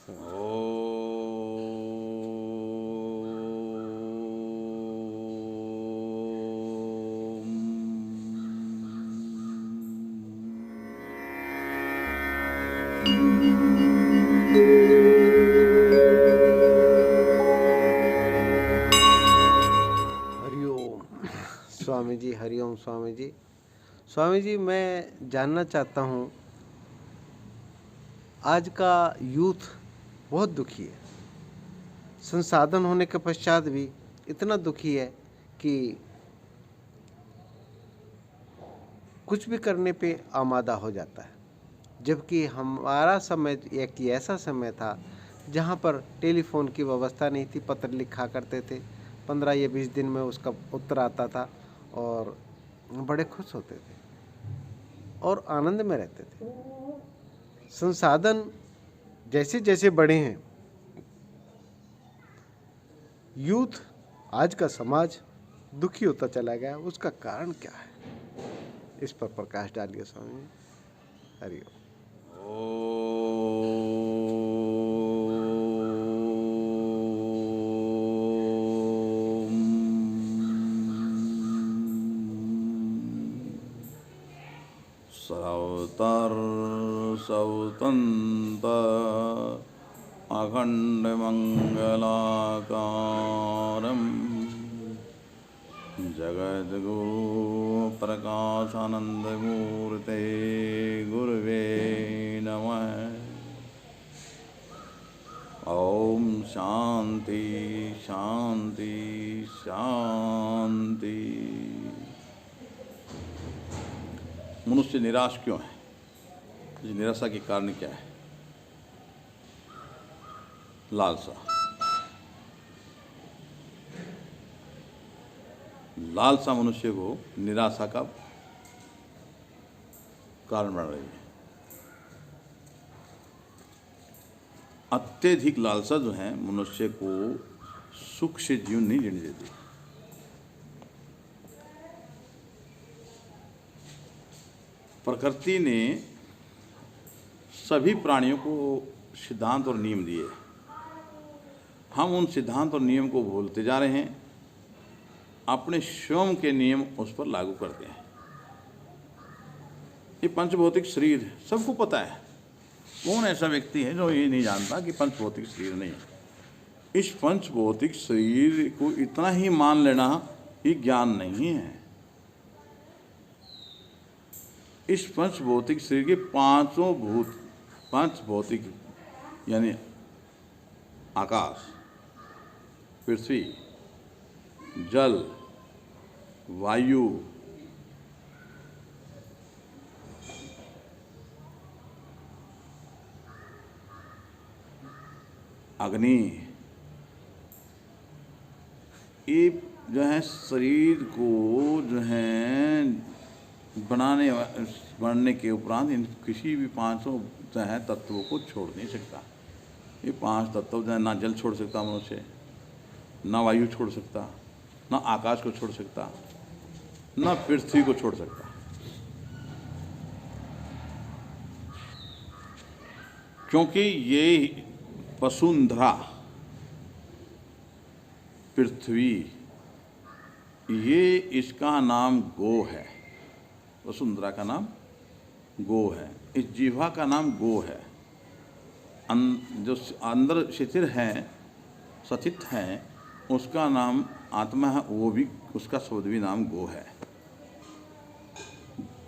हरिओम स्वामी जी। हरिओम स्वामी जी। स्वामी जी, मैं जानना चाहता हूँ, आज का यूथ बहुत दुखी है। संसाधन होने के पश्चात भी इतना दुखी है कि कुछ भी करने पे आमादा हो जाता है। जबकि हमारा समय एक ऐसा समय था जहाँ पर टेलीफोन की व्यवस्था नहीं थी, पत्र लिखा करते थे, 15 या 20 दिन में उसका उत्तर आता था और बड़े खुश होते थे और आनंद में रहते थे। संसाधन जैसे जैसे बढ़े हैं, यूथ, आज का समाज दुखी होता चला गया। उसका कारण क्या है? इस पर प्रकाश डालिए स्वामी। हरिओम। सर्वतर सौतंत अखंड मंगलाकारं जगद्गुरु प्रकाशानंदमूर्ते गुरुवे नमः। ओम शांति शांति शांति। मनुष्य निराश क्यों है? इस निराशा के कारण क्या है? लालसा। लालसा मनुष्य को निराशा का कारण बन रही है। अत्यधिक लालसा जो है मनुष्य को सुख से जीवन नहीं जीने देती। प्रकृति ने सभी प्राणियों को सिद्धांत और नियम दिए। हम उन सिद्धांत और नियम को भूलते जा रहे हैं, अपने स्वयं के नियम उस पर लागू करते हैं। ये पंचभौतिक शरीर सबको पता है। कौन ऐसा व्यक्ति है जो ये नहीं जानता कि पंचभौतिक शरीर नहीं है? इस पंचभौतिक शरीर को इतना ही मान लेना ही ज्ञान नहीं है। इस पंचभौतिक शरीर के पांचों भूत, पांच भौतिक यानी आकाश, पृथ्वी, जल, वायु, अग्नि, ये जो है शरीर को जो है बनने के उपरांत इन किसी भी पांचों जो है तत्वों को छोड़ नहीं सकता। ये पांच तत्व जो है ना जल छोड़ सकता मनुष्य, ना वायु छोड़ सकता, ना आकाश को छोड़ सकता, ना पृथ्वी को छोड़ सकता। क्योंकि ये वसुंधरा, पृथ्वी, ये इसका नाम गो है। वसुंधरा का नाम गो है। इस जीवा का नाम गो है। जो अंदर स्थिर है, सचित है, उसका नाम आत्मा है, वो भी उसका शब्द भी नाम गो है।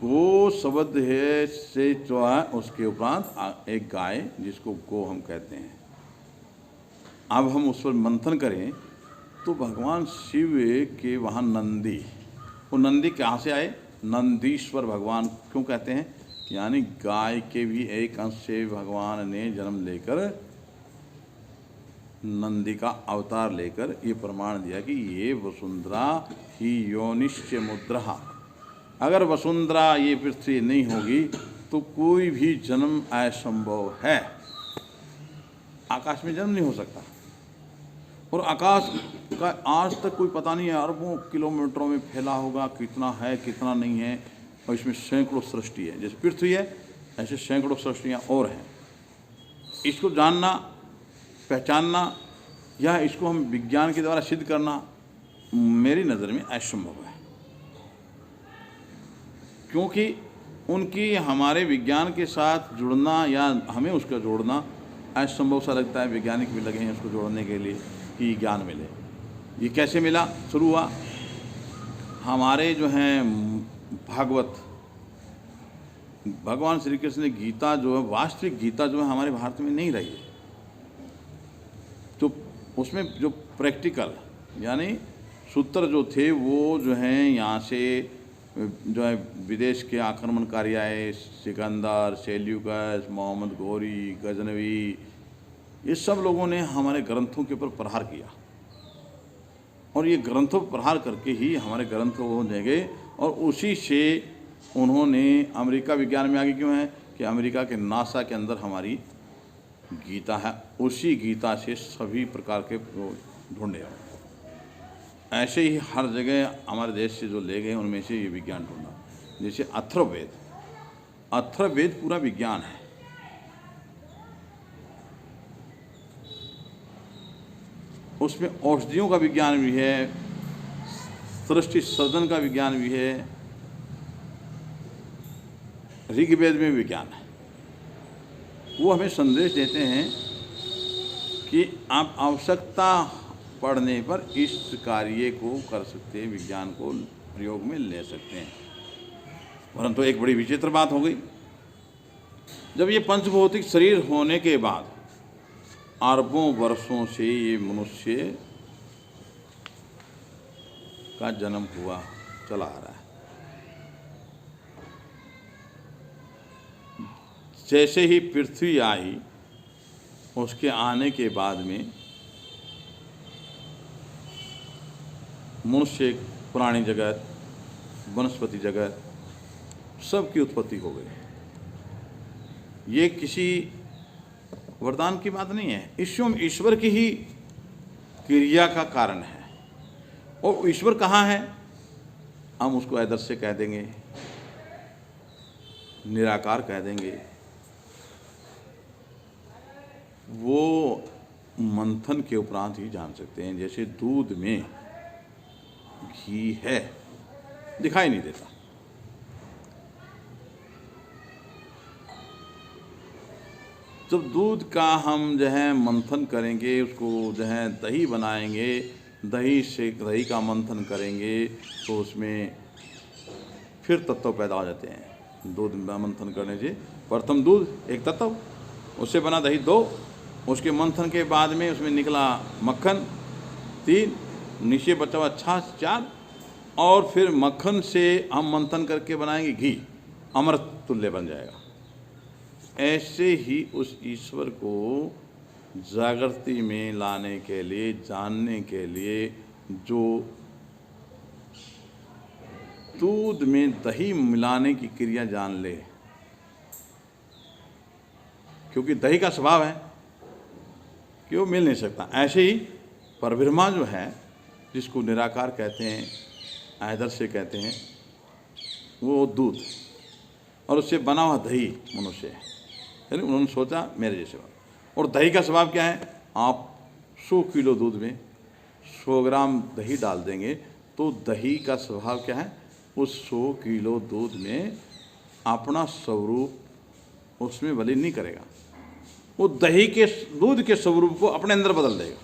गो शब्द है से जो है उसके उपरांत एक गाय जिसको गो हम कहते हैं। अब हम उस पर मंथन करें तो भगवान शिव के वहाँ नंदी, वो नंदी कहाँ से आए? नंदीश्वर भगवान क्यों कहते हैं? यानी गाय के भी एक अंश से भगवान ने जन्म लेकर, नंदी का अवतार लेकर ये प्रमाण दिया कि ये वसुंधरा ही योनिश्च मुद्रा। अगर वसुंधरा ये पृथ्वी नहीं होगी तो कोई भी जन्म असंभव है। आकाश में जन्म नहीं हो सकता। और आकाश का आज तक कोई पता नहीं है, अरबों किलोमीटरों में फैला होगा, कितना है कितना नहीं है। और इसमें सैकड़ों सृष्टि है। जैसे पृथ्वी है ऐसे सैकड़ों सृष्टियाँ और हैं। इसको जानना पहचानना या इसको हम विज्ञान के द्वारा सिद्ध करना मेरी नज़र में असंभव है, क्योंकि उनकी हमारे विज्ञान के साथ जुड़ना या हमें उसका जोड़ना असंभव सा लगता है। वैज्ञानिक भी लगे हैं उसको जोड़ने के लिए कि ज्ञान मिले। ये कैसे मिला? शुरू हुआ हमारे जो हैं भागवत, भगवान श्री कृष्ण ने गीता जो है, वास्तविक गीता जो है हमारे भारत में नहीं रही है। तो उसमें जो प्रैक्टिकल यानी सूत्र जो थे वो जो हैं यहाँ से जो है विदेश के आक्रमणकारी आए, सिकंदर, सेल्यूकस, मोहम्मद गौरी, गजनवी, ये सब लोगों ने हमारे ग्रंथों के ऊपर प्रहार किया और ये ग्रंथों पर प्रहार करके ही हमारे ग्रंथ हो गए। और उसी से उन्होंने अमेरिका विज्ञान में आगे क्यों है कि अमेरिका के नासा के अंदर हमारी गीता है, उसी गीता से सभी प्रकार के ढूंढे। ऐसे ही हर जगह हमारे देश से जो ले गए उनमें से ये विज्ञान ढूंढा। जैसे अथर्ववेद, अथर्ववेद पूरा विज्ञान है। उसमें औषधियों का विज्ञान भी है, सृष्टि सर्जन का विज्ञान भी है, ऋग्वेद में विज्ञान है। वो हमें संदेश देते हैं कि आप आवश्यकता पड़ने पर इस कार्य को कर सकते हैं, विज्ञान को प्रयोग में ले सकते हैं। परंतु एक बड़ी विचित्र बात हो गई, जब ये पंचभौतिक शरीर होने के बाद अरबों वर्षों से ये मनुष्य का जन्म हुआ चला आ रहा है। जैसे ही पृथ्वी आई उसके आने के बाद में मनुष्य, प्राणी जगत, वनस्पति जगत सबकी उत्पत्ति हो गई। ये किसी वरदान की बात नहीं है, ईश्वर की ही क्रिया का कारण है। और ईश्वर कहाँ है? हम उसको आदर्श कह देंगे, निराकार कह देंगे। वो मंथन के उपरांत ही जान सकते हैं। जैसे दूध में घी है, दिखाई नहीं देता, जब दूध का हम जो है मंथन करेंगे, उसको जो है दही बनाएंगे, दही से दही का मंथन करेंगे तो उसमें फिर तत्व पैदा हो जाते हैं। दूध मंथन करने से प्रथम दूध एक तत्व, उससे बना दही दो, उसके मंथन के बाद में उसमें निकला मक्खन तीन, नीचे बचा हुआ छाछ चार, और फिर मक्खन से हम मंथन करके बनाएंगे घी, अमृत तुल्य बन जाएगा। ऐसे ही उस ईश्वर को जागृति में लाने के लिए, जानने के लिए जो दूध में दही मिलाने की क्रिया जान ले, क्योंकि दही का स्वभाव है कि वो मिल नहीं सकता। ऐसे ही परब्रह्मा जो है, जिसको निराकार कहते हैं, आदर्श से कहते हैं, वो दूध और उससे बना हुआ दही मनुष्य है। यानी उन्होंने सोचा मेरे जैसे बात। और दही का स्वभाव क्या है? आप 100 किलो दूध में 100 ग्राम दही डाल देंगे तो दही का स्वभाव क्या है? उस 100 किलो दूध में अपना स्वरूप उसमें विलीन नहीं करेगा, वो दही के दूध के स्वरूप को अपने अंदर बदल देगा,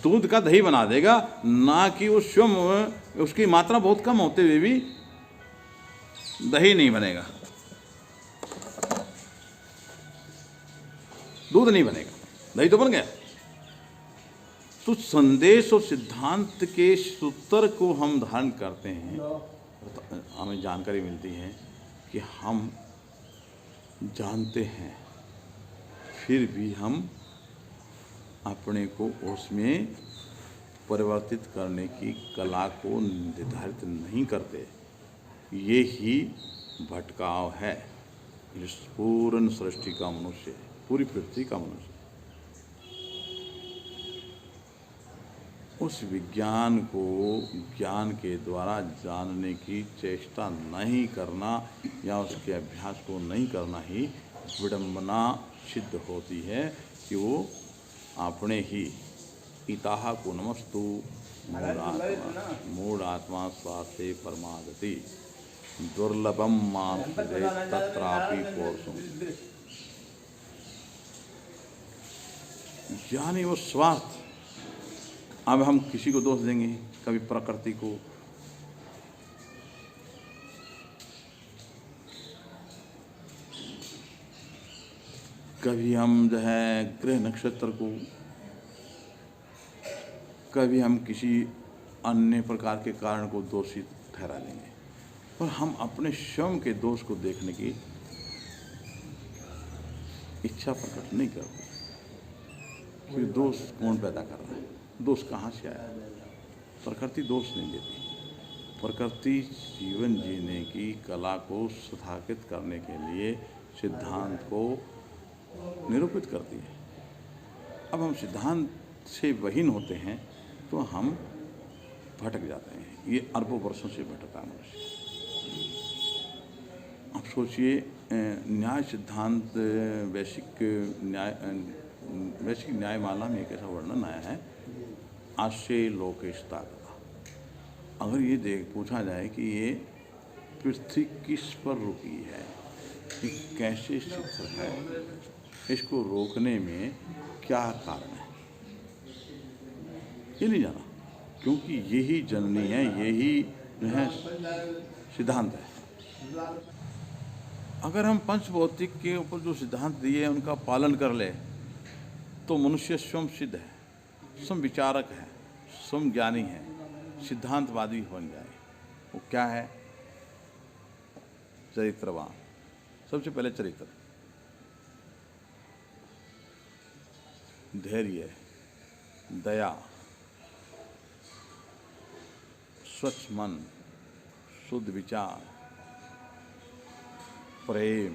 दूध का दही बना देगा। ना कि वो स्वयं उसकी मात्रा बहुत कम होते हुए भी दही नहीं बनेगा, दूध नहीं बनेगा, दही तो बन गया। तो संदेश और सिद्धांत के सूत्र को हम धारण करते हैं, हमें जानकारी मिलती है कि हम जानते हैं, फिर भी हम अपने को उसमें परिवर्तित करने की कला को निर्धारित नहीं करते। ये ही भटकाव है इस पूर्ण सृष्टि का मनुष्य, पूरी पृथ्वी का मनुष्य। उस विज्ञान को ज्ञान के द्वारा जानने की चेष्टा नहीं करना या उसके अभ्यास को नहीं करना ही विडंबना सिद्ध होती है कि वो अपने ही इताह को नमस्तु मूढ़ आत्मा स्वार्थे परमागति दुर्लभम मानते तत्रापि पौरुषम। यानी वो स्वार्थ। अब हम किसी को दोष देंगे, कभी प्रकृति को, कभी हम जो है ग्रह नक्षत्र को, कभी हम किसी अन्य प्रकार के कारण को दोषी ठहरा देंगे, पर हम अपने स्वयं के दोष को देखने की इच्छा प्रकट नहीं करते कि दोष कौन पैदा कर रहा है, दोष कहाँ से आया। प्रकृति दोष नहीं देती। प्रकृति जीवन जीने की कला को स्थापित करने के लिए सिद्धांत को निरूपित करती है। अब हम सिद्धांत से वहीन होते हैं तो हम भटक जाते हैं। ये अरबों वर्षों से भटका मनुष्य। अब सोचिए, न्याय सिद्धांत वैश्विक न्यायमाला में एक ऐसा वर्णन आया है, आश्चर्य लोकेशता का। अगर ये पूछा जाए कि ये पृथ्वी किस पर रुकी है, ये कैसे स्थिर है, इसको रोकने में क्या कारण है, ये नहीं जाना, क्योंकि यही जननी है, यही है सिद्धांत है। अगर हम पंचभौतिक के ऊपर जो सिद्धांत दिए हैं उनका पालन कर ले तो मनुष्य स्वयं सिद्ध है, स्वयं विचारक है, स्वयं ज्ञानी है, सिद्धांतवादी बन जाए। वो क्या है? चरित्रवान। सबसे पहले चरित्र, धैर्य, दया, स्वच्छ मन, शुद्ध विचार, प्रेम,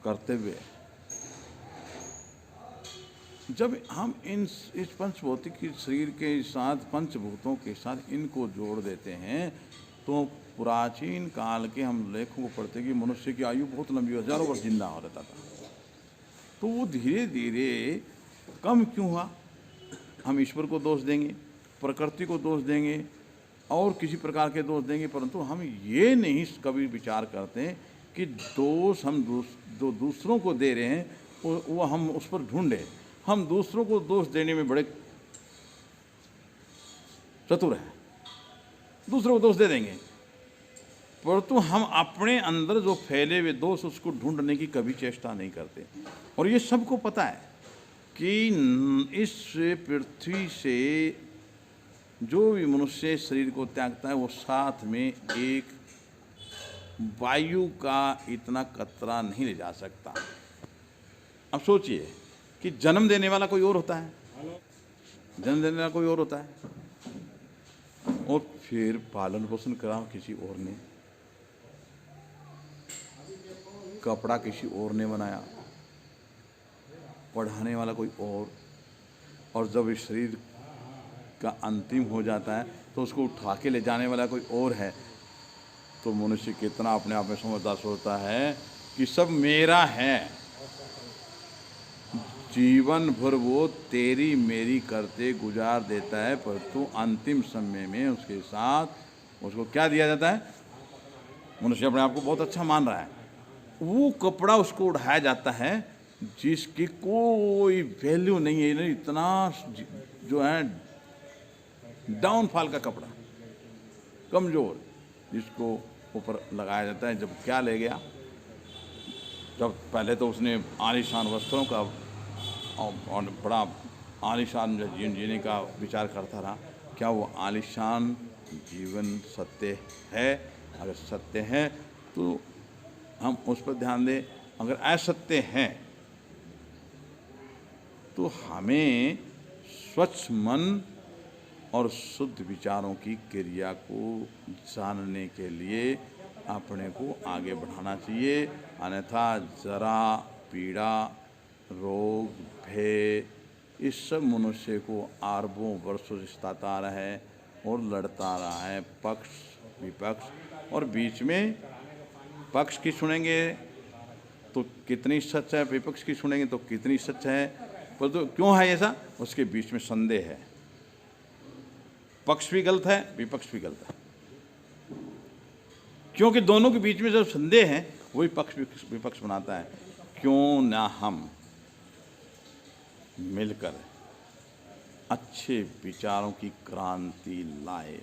कर्तव्य। जब हम इस पंचभौतिक शरीर के साथ, पंचभूतों के साथ इनको जोड़ देते हैं तो प्राचीन काल के हम लेखों को पढ़ते कि मनुष्य की आयु बहुत लंबी, हजारों वर्ष जिंदा हो रहता था। तो वो धीरे धीरे कम क्यों हुआ? हम ईश्वर को दोष देंगे, प्रकृति को दोष देंगे और किसी प्रकार के दोष देंगे, परंतु हम ये नहीं कभी विचार करते कि दोष हम जो दूसरों को दे रहे हैं वो हम उस पर ढूंढे। हम दूसरों को दोष देने में बड़े चतुर हैं, दूसरों को दोष दे देंगे, परंतु हम अपने अंदर जो फैले हुए दोष उसको ढूंढने की कभी चेष्टा नहीं करते। और ये सबको पता है कि इस पृथ्वी से जो भी मनुष्य शरीर को त्यागता है वो साथ में एक वायु का इतना कतरा नहीं ले जा सकता। अब सोचिए कि जन्म देने वाला कोई और होता है, जन्म देने वाला कोई और होता है, और फिर पालन पोषण करा किसी और ने, कपड़ा किसी और ने बनाया, पढ़ाने वाला कोई और जब इस शरीर का अंतिम हो जाता है तो उसको उठा के ले जाने वाला कोई और है। तो मनुष्य कितना अपने आप में समझदार सोचता है कि सब मेरा है, जीवन भर वो तेरी मेरी करते गुजार देता है, परंतु अंतिम समय में उसके साथ उसको क्या दिया जाता है? मनुष्य अपने आप को बहुत अच्छा मान रहा है, वो कपड़ा उसको उठाया जाता है जिसकी कोई वैल्यू नहीं है, नहीं इतना जो है डाउनफॉल का कपड़ा, कमज़ोर, जिसको ऊपर लगाया जाता है। जब क्या ले गया, जब पहले तो उसने आलीशान वस्त्रों का और बड़ा आलीशान जीवन जीने का विचार करता रहा, क्या वो आलीशान जीवन सत्य है? अगर सत्य है तो हम उस पर ध्यान दें, अगर असत्य है तो हमें स्वच्छ मन और शुद्ध विचारों की क्रिया को जानने के लिए अपने को आगे बढ़ाना चाहिए, अन्यथा जरा, पीड़ा, रोग, भय, इस सब मनुष्य को अरबों वर्षों से सताता रहा है और लड़ता रहा है, पक्ष विपक्ष और बीच में पक्ष की सुनेंगे तो कितनी सच है, विपक्ष की सुनेंगे तो कितनी सच है। पर तो क्यों है ऐसा? उसके बीच में संदेह है, पक्ष भी गलत है, विपक्ष भी गलत है। क्योंकि दोनों के बीच में जो संदेह है वही पक्ष विपक्ष बनाता है। क्यों ना हम मिलकर अच्छे विचारों की क्रांति लाए।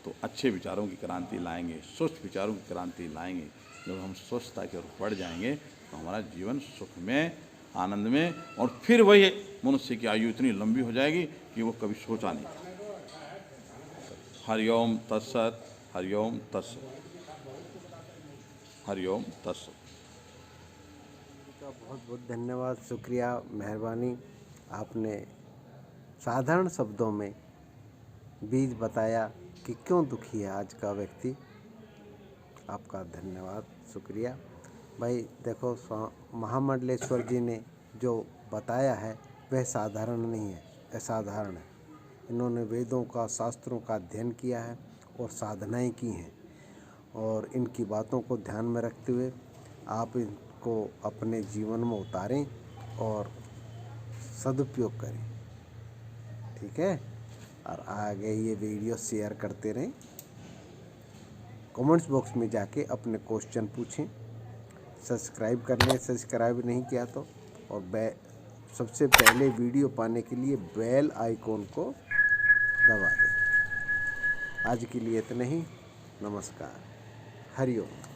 तो अच्छे विचारों की क्रांति लाएंगे, स्वस्थ विचारों की क्रांति लाएंगे। जब हम स्वस्थता की ओर बढ़ जाएंगे तो हमारा जीवन सुख में, आनंद में, और फिर वही मनुष्य की आयु इतनी लंबी हो जाएगी कि वो कभी सोचा नहीं था। हरिओम तत्सत, हरिओम तत्सत, हरिओम तत्सत। का बहुत बहुत धन्यवाद, शुक्रिया, मेहरबानी। आपने साधारण शब्दों में बीज बताया कि क्यों दुखी है आज का व्यक्ति। आपका धन्यवाद, शुक्रिया। भाई देखो, महामंडलेश्वर जी ने जो बताया है वह साधारण नहीं है, असाधारण है। इन्होंने वेदों का, शास्त्रों का अध्ययन किया है और साधनाएं की हैं, और इनकी बातों को ध्यान में रखते हुए आप इनको अपने जीवन में उतारें और सदुपयोग करें, ठीक है। और आगे ये वीडियो शेयर करते रहें। कमेंट्स बॉक्स में जाके अपने क्वेश्चन पूछें। सब्सक्राइब कर लें, सब्सक्राइब नहीं किया तो, और सबसे पहले वीडियो पाने के लिए बेल आइकॉन को दबा दें। आज के लिए इतना ही। नमस्कार। हरिओम।